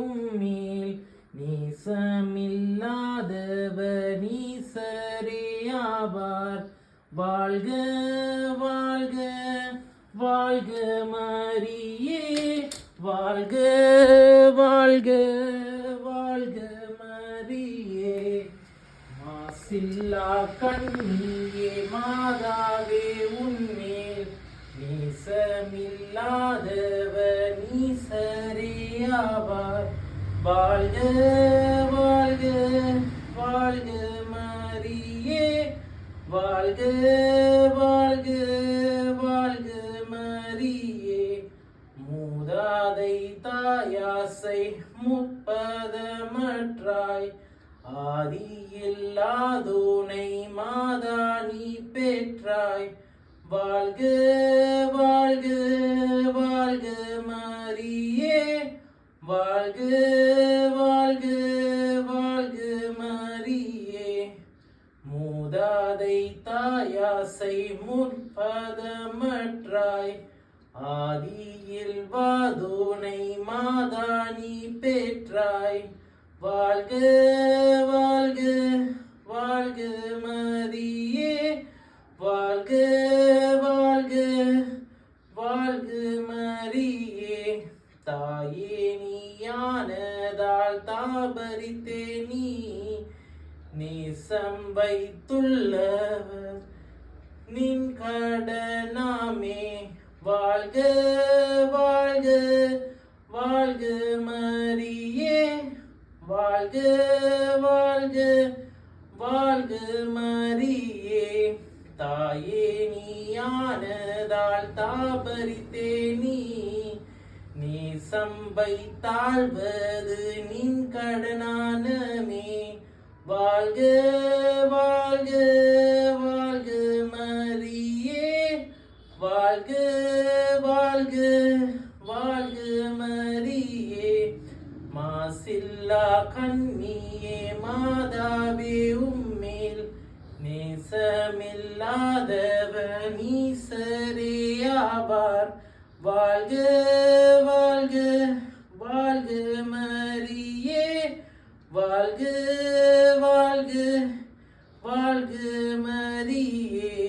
உம்மேல் நேசமில்லாதவர் நீசரேயாவார். வாழ்க வாழ்க வாழ்க மரியே, வாழ்க வாழ்க வாழ்க மரியே. மாசில்லா கண்ணியே மாதாவே உன்மேல் நேசமில்லாதவர் நீசரேயாவார். வாழ்க வாழ்க வாழ்க மரியே, வாழ்க வாழ்க வாழ்க மரியே. மூதாதை தாயாசை முப்பதமற்றாய் ஆதியில்லாதோனை மாதா நீ பெற்றாய். வாழ்க வாழ்க வாழ்க மரியே, வாழ்க வாழ்க வாழ்க மரியே. மூதாதை தாயாசை முற்பதமற்றாய் ஆதியில் வாதோனை மாதா நீ பெற்றாய். வாழ்க வாழ்க வாழ்க மரியே, வாழ்க வாழ்க வாழ்க மரியே. தாயே நீயானதால் தாபரித்தே நீ நேசம் வைத்துள்ளவர் நின் கடனாமே. வாழ்க வாழ்க வாழ்க மரியே, வாழ்க வாழ்க வாழ்க மரியே. தாயே நீயானதால் தாபரித்தே நீ நேசம் வைத்தாழ்வது நின் கடனானமே. வாழ்க வாழ்க வாழ்க மரியே, வாழ்க வாழ்க வாழ்க மரியே. மாசில்லா கண்ணியே மாதாவே உம்மேல் நேசமில்லாதவர் நீசரேயாவார். வாழ்க வாழ்க வாழ்க மரியே, வாழ்க வாழ்க வாழ்க மரியே.